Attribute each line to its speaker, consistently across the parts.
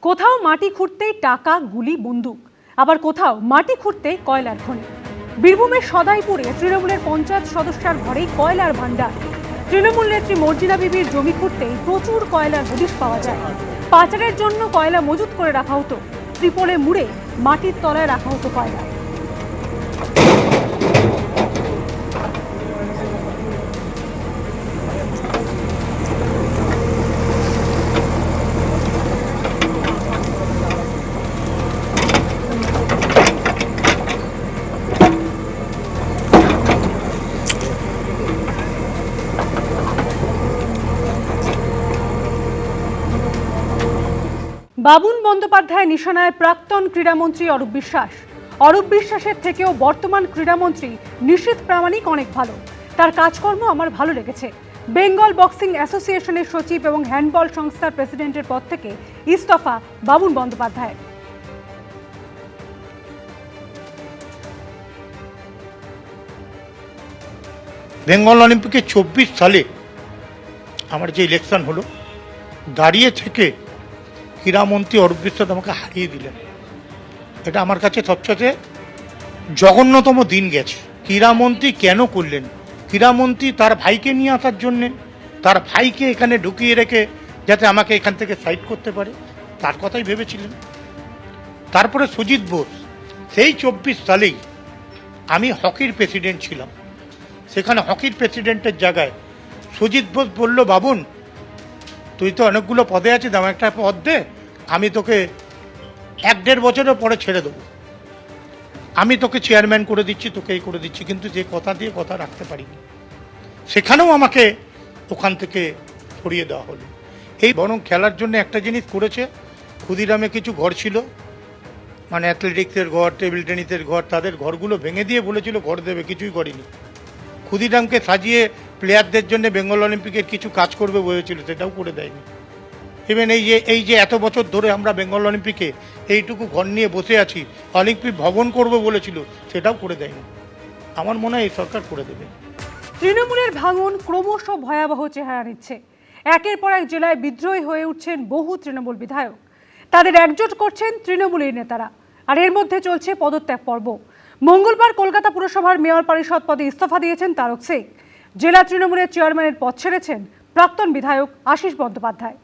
Speaker 1: কোথাও মাটি খুঁড়তেই টাকা, গুলি, বন্দুক, আবার কোথাও মাটি খুঁড়তেই কয়লার খনি। বীরভূমের সদাইপুরে তৃণমূলের পঞ্চায়েত সদস্যার ঘরেই কয়লার ভান্ডার। তৃণমূল নেত্রী মর্জিনা বিবির জমি খুঁড়তেই প্রচুর কয়লার হদিশ পাওয়া যায়। পাচারের জন্য কয়লা মজুত করে রাখা হতো, ত্রিপলে মুড়ে মাটির তলায় রাখা হতো কয়লা। বাবুন বন্দ্যোপাধ্যায় নিশানায় প্রাক্তন ক্রীড়ামন্ত্রী অরূপ বিশ্বাস। অরূপ বিশ্বাসের থেকেও বর্তমান ক্রীড়ামন্ত্রী নিশীথ প্রামাণিক অনেক ভালো। তার কাজকর্ম আমার ভালো লেগেছে। বেঙ্গল বক্সিং অ্যাসোসিয়েশনের সচিব এবং হ্যান্ডবল সংস্থার প্রেসিডেন্টের পদ থেকে ইস্তফা বাবুন বন্দ্যোপাধ্যায়।
Speaker 2: বেঙ্গল অলিম্পিকে 24 সালে আমার যে ইলেকশন হলো, দাঁড়িয়ে থেকে ক্রীড়ামন্ত্রী অরূপ বিশ্বাস আমাকে হারিয়ে দিলেন। এটা আমার কাছে সবচেয়ে জঘন্যতম দিন গেছে। ক্রীড়ামন্ত্রী কেন করলেন? ক্রীড়ামন্ত্রী তার ভাইকে নিয়ে আসার জন্যে, তার ভাইকে এখানে ঢুকিয়ে রেখে যাতে আমাকে এখান থেকে সাইড করতে পারে, তার কথাই ভেবেছিলেন। তারপরে সুজিত বোস, সেই 24 সালেই আমি হকির প্রেসিডেন্ট ছিলাম। সেখানে হকির প্রেসিডেন্টের জায়গায় সুজিত বোস বলল, বাবুন তুই তো অনেকগুলো পদে আছিস, আমার একটা পদ দে, আমি তোকে 1-1.5 বছরের পরে ছেড়ে দেবো, আমি তোকে চেয়ারম্যান করে দিচ্ছি, তোকে এই করে দিচ্ছি। কিন্তু যে কথা দিয়ে কথা রাখতে পারিনি, সেখানেও আমাকে ওখান থেকে সরিয়ে দেওয়া হলো। এই বরং খেলার জন্য একটা জিনিস করেছে, ক্ষুদিরামে কিছু ঘর ছিল, মানে অ্যাথলেটিক্সের ঘর, টেবিল টেনিসের ঘর, তাদের ঘরগুলো ভেঙে দিয়ে বলেছিল ঘর দেবে, কিছুই করেনি। ক্ষুদিরামকে সাজিয়ে প্লেয়ারদের জন্য বেঙ্গল অলিম্পিকের কিছু কাজ করবে বলেছিল, সেটাও করে দেয়নি। ইভেন এই যে এত বছর ধরে আমরা বেঙ্গল অলিম্পিকে এইটুকু ঘর নিয়ে বসে আছি, অলিম্পিক ভবন করবে বলেছিল, সেটাও করে দেয়নি। আমার মনে হয় এই সরকার করে দেবে।
Speaker 1: তৃণমূলের ভাঙন ক্রমশ ভয়াবহ চেহারা নিচ্ছে। একের পর এক জেলায় বিদ্রোহী হয়ে উঠছেন বহু তৃণমূল বিধায়ক। তাদের একজোট করছেন তৃণমূলের নেতারা, আর এর মধ্যে চলছে পদত্যাগ পর্ব। মঙ্গলবার কলকাতা পুরসভার মেয়র পরিষদ পদে ইস্তফা দিয়েছেন তারক শেখ। জেলা তৃণমূলের চেয়ারম্যানের পদ ছেড়েছেন প্রাক্তন বিধায়ক আশিস বন্দ্যোপাধ্যায়।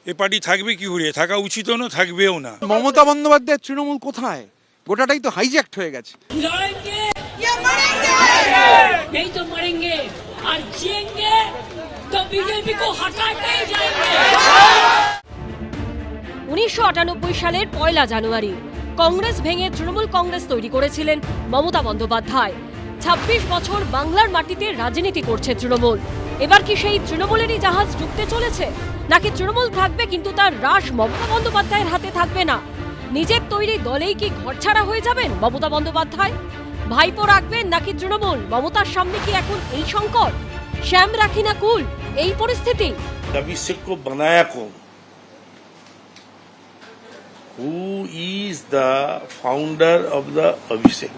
Speaker 3: এ পার্টি থাকবে কি করে, থাকা উচিতও না, থাকবেও না।
Speaker 4: মমতা বন্দ্যোপাধ্যায়ের তৃণমূল কোথায়? গোটাটাই তো হাইজ্যাক্ট হয়ে গেছে।
Speaker 5: 1998 সালের 1 জানুয়ারি কংগ্রেস ভেঙে তৃণমূল কংগ্রেস তৈরি করেছিলেন মমতা বন্দ্যোপাধ্যায়। 26 বছর বাংলার মাটিতে রাজনীতি করছে তৃণমূল। এবার কি সেই তৃণমূলেরই জাহাজ ডুবতে চলেছে, নাকি তৃণমূল থাকবে কিন্তু তার রাশ মমতা বন্দ্যোপাধ্যায়ের হাতে থাকবে না? নিজের তৈরি দলেই কি ঘরছাড়া হয়ে যাবেন মমতা বন্দ্যোপাধ্যায়? ভাইপো রাখবেন নাকি তৃণমূল? মমতার সামনে কি এখন এই সংকট? শ্যাম রাখি না কুল, এই পরিস্থিতি?
Speaker 6: অভিষেক को बनाया कौन? Who is the founder of the Abhishek?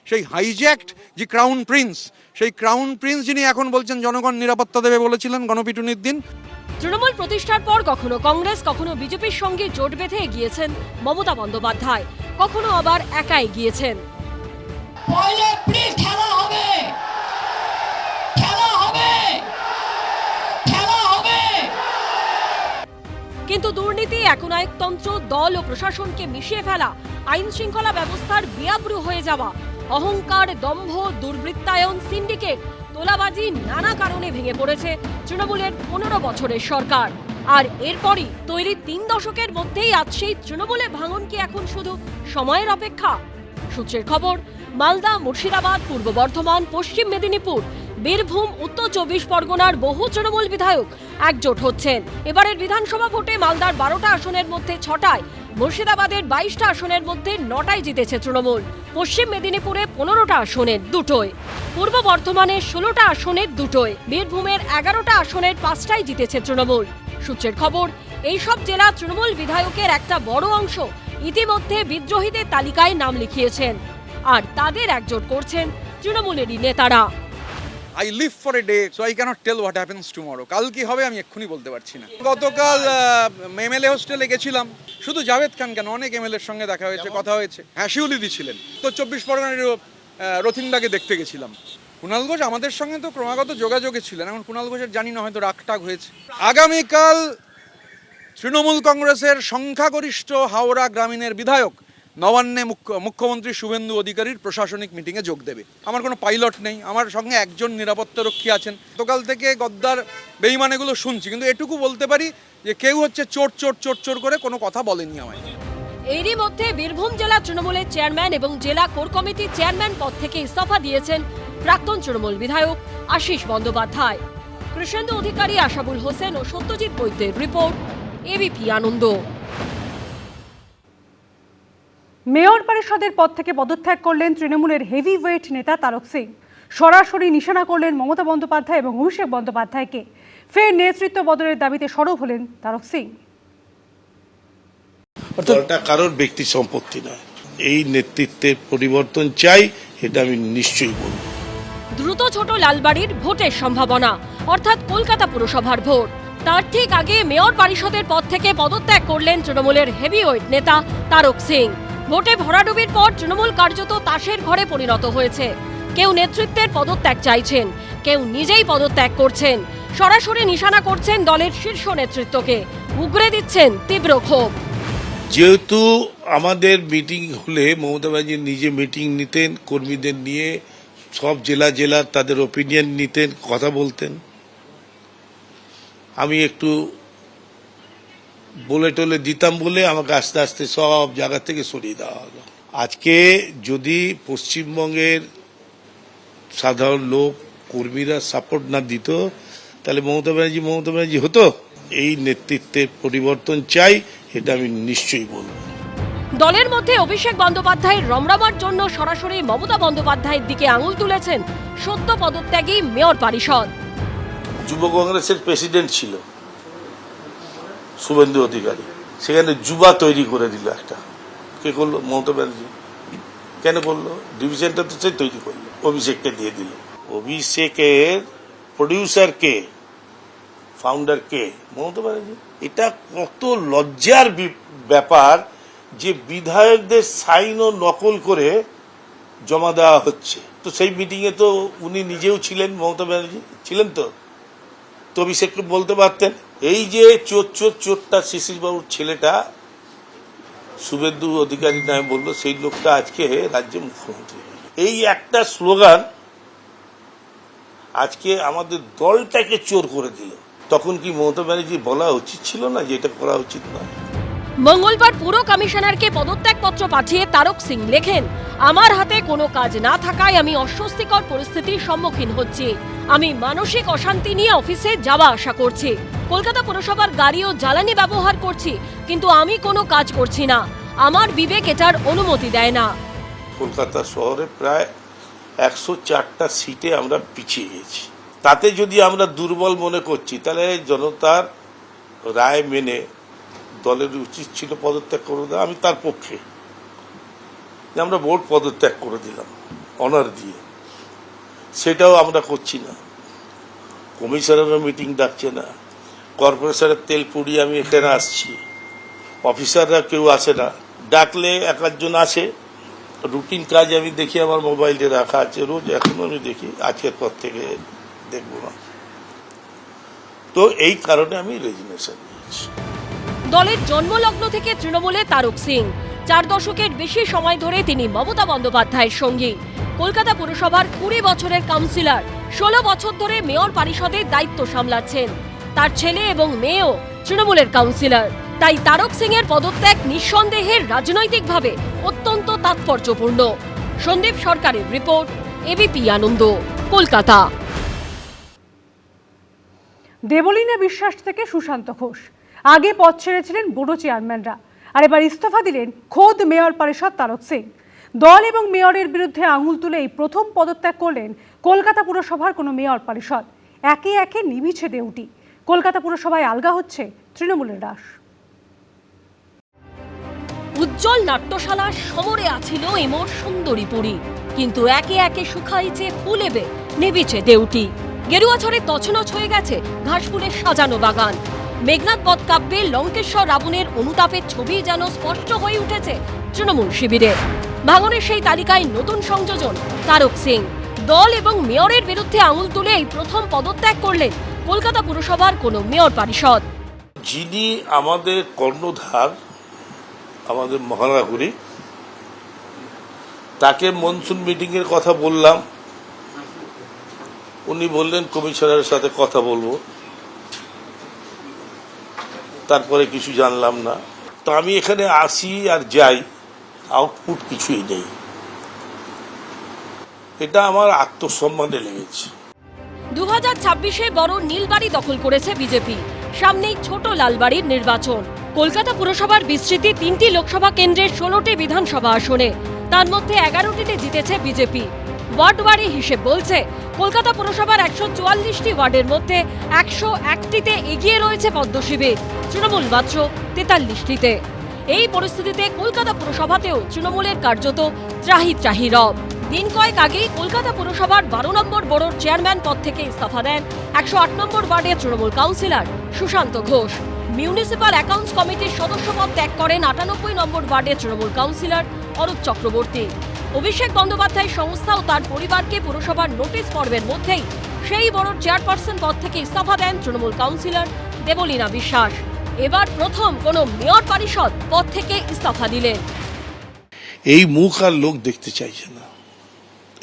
Speaker 4: সেই হাইজ্যাক্ট যে ক্রাউন প্রিন্স, সেই ক্রাউন প্রিন্স যিনি এখন বলছেন জনগণ নিরাপত্তা দেবে বলেছিলেন গণপিটুনির দিন।
Speaker 5: তৃণমূল প্রতিষ্ঠার পর কখনো কংগ্রেস, কখনো বিজেপির সঙ্গে জোট বেঁধে এগিয়েছেন মমতা বন্দ্যোপাধ্যায়, কখনো আবার একা এগিয়েছেন। কিন্তু দুর্নীতি, একনায়কতন্ত্র, দল ও প্রশাসনকে মিশিয়ে ফেলা, আইন শৃঙ্খলা ব্যবস্থার বেআব্রু হয়ে যাওয়া, অহংকার, দম্ভ, দুর্বৃত্তায়ন, সিন্ডিকেট, তোলাবাজি, নানা কারণে ভেঙে পড়েছে তৃণমূলের 15 বছরের সরকার। আর এরপরই তৈরি 3 দশকের মধ্যেই আজ সেই তৃণমূলের ভাঙন কি এখন শুধু সময়ের অপেক্ষা? সূত্রের খবর, মালদা, মুর্শিদাবাদ, পূর্ব বর্ধমান, পশ্চিম মেদিনীপুর, বীরভূম, উত্তর 24 পরগনার বহু তৃণমূল বিধায়ক একজোট হচ্ছেন। এবারের বিধানসভা ভোটে মালদার 12টা আসনের মধ্যে 6টায়, মুর্শিদাবাদের 22টা আসনের মধ্যে 9টায় জিতেছে তৃণমূল। পশ্চিম মেদিনীপুরে 15টা আসনের 2টোয়, পূর্ব বর্ধমানের 16টা আসনের 2টোয়, বীরভূমের 11টা আসনের 5টায় জিতেছে তৃণমূল। সূত্রের খবর, এইসব জেলা তৃণমূল বিধায়কের একটা বড় অংশ ইতিমধ্যে বিদ্রোহীদের তালিকায় নাম লিখিয়েছেন, আর তাদের একজোট করছেন তৃণমূলেরই নেতারা।
Speaker 4: I live for a day, so I cannot tell what happens tomorrow. কাল কি হবে আমি এক্ষুনি বলতে পারছি না। গতকাল এমএলএ হোস্টেলে গেছিলাম, শুধু জাভেদ খান কেন, অনেক এমএলএর সঙ্গে দেখা হয়েছে, কথা হয়েছে। হ্যাঁ, শিউলিদি ছিলেন তো, 24 পরগনার রথিনদাকে দেখতে গেছিলাম। কুণাল ঘোষ আমাদের সঙ্গে তো ক্রমাগত যোগাযোগে ছিলেন, এখন কুণাল ঘোষের জানি না, হয়তো রাগটাগ হয়েছে। আগামীকাল তৃণমূল কংগ্রেসের সংখ্যাগরিষ্ঠ হাওড়া গ্রামীণের বিধায়ক নবান্নে মুখ্যমন্ত্রী শুভেন্দু অধিকারীর প্রশাসনিক মিটিংয়ে যোগ দেবে। আমার কোনো পাইলট নেই, আমার সঙ্গে একজন নিরাপত্তারক্ষী আছেন। গতকাল থেকে গদ্দার বেঈমান এগুলো শুনছি, কিন্তু এটুকু বলতে পারি যে কেউ হচ্ছে চোর চোর চোর চোর করে কোনো কথা বলেনি আমায়।
Speaker 5: এরই মধ্যে বীরভূম জেলা তৃণমূলের চেয়ারম্যান এবং জেলা কোর কমিটির চেয়ারম্যান পদ থেকে ইস্তফা দিয়েছেন প্রাক্তন তৃণমূল বিধায়ক আশিস বন্দ্যোপাধ্যায়। কৃষ্ণেন্দু অধিকারী, আশাবুল হোসেন ও সত্যজিৎ বৈদ্যের রিপোর্ট, এবিপি আনন্দ।
Speaker 1: মেয়র পরিষদের পদ থেকে পদত্যাগ করলেন তৃণমূলের হেভিওয়েট নেতা তারক সিং। সরাসরি নিশানা করলেন মমতা বন্দ্যোপাধ্যায় এবং অভিষেক বন্দ্যোপাধ্যায়কে। ফের নেতৃত্ব বদলের দাবিতে সরব হলেন তারক সিং।
Speaker 6: দলটা কারোর ব্যক্তি সম্পত্তি নয়, এই নেতৃত্বের পরিবর্তন চাই, এটা আমি নিশ্চয়ই বলব।
Speaker 5: দ্রুত ছোট লালবাড়ির ভোটের সম্ভাবনা, অর্থাৎ কলকাতা পুরসভার ভোট। তার ঠিক আগে মেয়র পরিষদের পদ থেকে পদত্যাগ করলেন তৃণমূলের হেভিওয়েট নেতা তারক সিং। ভোটে ভরাডুবির পর তৃণমূল কার্যত তাসের ঘরে পরিণত হয়েছে। কেউ নেতৃত্বের পদত্যাগ চাইছেন, কেউ নিজেই পদত্যাগ করছেন। সরাসরি নিশানা করছেন দলের শীর্ষ নেতৃত্বকে, উগরে দিচ্ছেন তীব্র ক্ষোভ।
Speaker 6: যেহেতু আমাদের মিটিং হলে মমতা ব্যানার্জি নিজে মিটিং নিতেন, কর্মীদের নিয়ে সব জেলার তাদের ওপিনিয়ন নিতেন, কথা বলতেন। আমি একটু বলে টলে দিতাম বলে আমাকে আস্তে আস্তে সব জায়গা থেকে সরিয়ে দেওয়া হলো। আজকে যদি পশ্চিমবঙ্গের সাধারণ লোক, কর্মীরা সাপোর্ট না দিত, তাহলে মমতা ব্যানার্জি হতো। এই নেতৃত্বের পরিবর্তন চাই, এটা আমি নিশ্চয়ই বলব।
Speaker 5: দলের মধ্যে অভিষেক বন্দ্যোপাধ্যায়ের রমরমার জন্য সরাসরি মমতা বন্দ্যোপাধ্যায়ের দিকে আঙুল তুলেছেন সদ্য পদত্যাগী মেয়র পরিষদ।
Speaker 6: যুব কংগ্রেসের প্রেসিডেন্ট ছিল শুভেন্দু অধিকারী, সেখানে যুবা তৈরি করে দিল একটা। কে করলো? মমতা ব্যানার্জি। কেন করলো? ডিভিশনটা তো সে তৈরি করলো, অভিষেককে দিয়ে দিল। অভিষেকের প্রডিউসার কে, ফাউন্ডার কে? মমতা ব্যানার্জি। এটা কত লজ্জার ব্যাপার যে বিধায়কদের সাইন ও নকল করে জমা দেওয়া হচ্ছে। তো সেই মিটিংয়ে তো উনি নিজেও ছিলেন, মমতা ব্যানার্জি ছিলেন তো অভিষেককে বলতে পারতেন। এই যে চোরটা শিশির বাবুর ছেলেটা শুভেন্দু অধিকারী নামে বললো, সেই লোকটা আজকে রাজ্যে মুখ্যমন্ত্রী। এই একটা স্লোগান আজকে আমাদের দলটাকে চোর করে দিল। তখন কি মমতা ব্যানার্জি বলা উচিত ছিল না যে এটা করা উচিত নয়?
Speaker 5: মঙ্গলবার পুর কমিশনারকে পদত্যাগপত্র পাঠিয়ে তারক সিং লেখেন, আমার হাতে কোনো কাজ না থাকায় আমি অস্বস্তিকর পরিস্থিতির সম্মুখীন হচ্ছি। আমি মানসিক অশান্তি নিয়ে অফিসে যাওয়া আসা করছি। কলকাতা পুরসভার গাড়ি ও জ্বালানি ব্যবহার করছি, কিন্তু আমি কোনো কাজ করছি না। আমার বিবেক এটার অনুমতি দেয় না।
Speaker 6: কলকাতা শহরে প্রায় 104টা সিটে আমরা পিছিয়ে গেছি। তাতে যদি আমরা দুর্বল মনে করছি, তাহলে জনতার রায় মেনে দলের উচিত ছিল পদত্যাগ করে দেওয়া। আমি তার পক্ষে, আমরা ভোট পদত্যাগ করে দিলাম অনার দিয়ে, সেটাও আমরা করছি না। কমিশনারও মিটিং ডাকছে না, কর্পোরেশনের তেল পুড়িয়ে আমি এখানে আসছি, অফিসাররা কেউ আসে না। ডাকলে এক একজন আসে, রুটিন কাজ আমি দেখি আমার মোবাইলে রাখা আছে, রোজ এখনো আমি দেখি, আজকের পর থেকে দেখব না। তো এই কারণে আমি রেজিগনেশন নিয়েছি।
Speaker 5: দলের জন্মলগ্ন থেকে তৃণমূলে তারক সিং। 4 দশকের বেশি সময় ধরে তিনি মমতা বন্দ্যোপাধ্যায়ের সঙ্গী। কলকাতা পুরসভার 20 বছরের কাউন্সিলর, 16 বছর ধরে মেয়র পরিষদের দায়িত্ব সামলাচ্ছেন। তার ছেলে এবং মেয়েও তৃণমূলের কাউন্সিলর। তাই তারক সিং এর পদত্যাগ নিঃসন্দেহে রাজনৈতিকভাবে অত্যন্ত তাৎপর্যপূর্ণ। সন্দীপ সরকারের রিপোর্ট, এবিপি আনন্দ, কলকাতা।
Speaker 1: দেবলীনা বিশ্বাস থেকে সুশান্ত ঘোষ। আগে পদ ছেড়েছিলেন বোর্ড চেয়ারম্যানরা, আর এবার ইস্তফা দিলেন খোদ মেয়র পরিষদ তারক সিং। দল এবং মেয়রের বিরুদ্ধে আঙুল তুলে এই প্রথম পদত্যাগ করলেন কলকাতা পুরসভার কোনো মেয়র পরিষদ। একে একে নিভিছে দেউটি। কলকাতা পুরসভায় আলগা হচ্ছে তৃণমূলের রাশ।
Speaker 5: উজ্জ্বল নাট্যশালার সমরে আছিল এমর সুন্দরী পুরী, কিন্তু একে একে শুকাইছে ফুলেবে নেবেছে দেউটি। গেরুয়া ছড়ে তছনছ হয়ে গেছে ঘাসফুলের সাজানো বাগান। মেঘনাদ বধ কাব্যে লঙ্কেশ্বর রাবণের অনুতাপের ছবি যেন স্পষ্ট হয়ে উঠেছে তৃণমূল শিবিরে। ভাঙনের সেই তালিকায় নতুন সংযোজন তারক সিং। দল এবং মেয়রের বিরুদ্ধে আঙুল তুলে এই প্রথম পদত্যাগ করলেন কলকাতা পুরসভার কোনো মেয়র পরিষদ।
Speaker 6: যিনি আমাদের কর্ণধার, আমাদের মহানাগরিক, তাকে মনসুন মিটিংয়ের কথা বললাম, উনি বললেন কমিশনারের সাথে কথা বলবো, তারপরে কিছু জানলাম না। তো আমি এখানে আসি আর যাই, আউটপুট কিছুই নেই। এটা আমার আত্মসম্মানে লেগেছে।
Speaker 5: 2026-এ বড় নীলবাড়ি দখল করেছে বিজেপি। সামনেই ছোট লালবাড়ির নির্বাচন। কলকাতা পুরসভার বিস্তৃতি 3টি লোকসভা কেন্দ্রের 16টি বিধানসভা আসনে, তার মধ্যে 11টিতে জিতেছে বিজেপি। ওয়ার্ড ওয়ারি হিসেব বলছে কলকাতা পুরসভার 144টি ওয়ার্ডের মধ্যে 101টিতে এগিয়ে রয়েছে পদ্মশিবির, তৃণমূল মাত্র 43টিতে। এই পরিস্থিতিতে কলকাতা পুরসভাতেও তৃণমূলের কার্যত ত্রাহি ত্রাহি রব। দিন কয়েক আগেই কলকাতা পুরসভার 12 নম্বর বড়োর চেয়ারম্যান পদ থেকে ইস্তফা দেন 108 নম্বর ওয়ার্ডের Trinamool councillor Sushanta Ghosh. Municipal accounts কমিটির সদস্য পদ ত্যাগ করেন 98 নম্বর ওয়ার্ডের তৃণমূল কাউন্সিলর অরূপ চক্রবর্তী। অভিষেক বন্দ্যোপাধ্যায় সংস্থা ও তার পরিবারকে পুরসভার নোটিশ পর্বের মধ্যেই সেই বড়োর চেয়ারপারসন পদ থেকে ইস্তফা দেন তৃণমূল কাউন্সিলর দেবলীনা বিশ্বাস। এবার প্রথম কোনো মেয়র পরিষদ পদ থেকে ইস্তফা দিলেন।
Speaker 6: এই মুখ আর লোক দেখতে চাইছে না,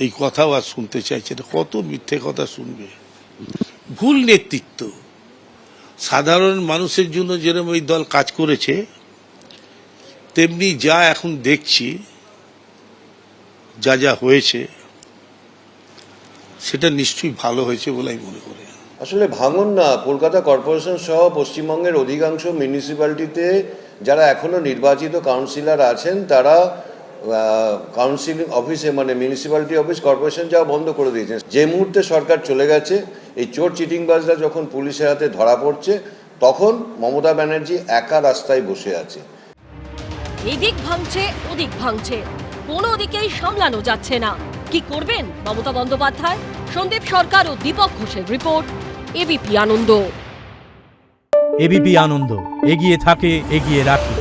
Speaker 6: এই কথাও আর শুনতে চাইছে না। কত মিথ্যে কথা শুনবে? ভুল নেতৃত্ব। সাধারণ মানুষের জন্য যেরকম এই দল কাজ করেছে, তেমনি যা এখন দেখছি, যা যা হয়েছে, সেটা নিশ্চয়ই ভালো হয়েছে বলে আমি মনে করি।
Speaker 7: আসলে ভাঙন না, কলকাতা কর্পোরেশন সহ পশ্চিমবঙ্গের অধিকাংশ মিউনিসিপ্যালিটিতে যারা এখনো নির্বাচিত কাউন্সিলর আছেন, তারা কাউন্সিলিং অফিসে, মানে মিউনিসিপ্যালিটি অফিস, কর্পোরেশন যাওয়া বন্ধ করে দিয়েছেন। যে মুহূর্তে সরকার চলে গেছে, এই চোর চিটিংবাজরা যখন পুলিশের হাতে ধরা পড়ছে, তখন মমতা ব্যানার্জি একা রাস্তায় বসে আছে।
Speaker 5: এদিক ভাঙছে ওদিক ভাঙছে, কোনো দিকেই সামলানো যাচ্ছে না। কি করবেন মমতা বন্দ্যোপাধ্যায়? সন্দীপ সরকার ও দীপক ঘোষের রিপোর্ট, এবিপি আনন্দ।
Speaker 8: এবিপি আনন্দ, এগিয়ে থাকে, এগিয়ে রাখে।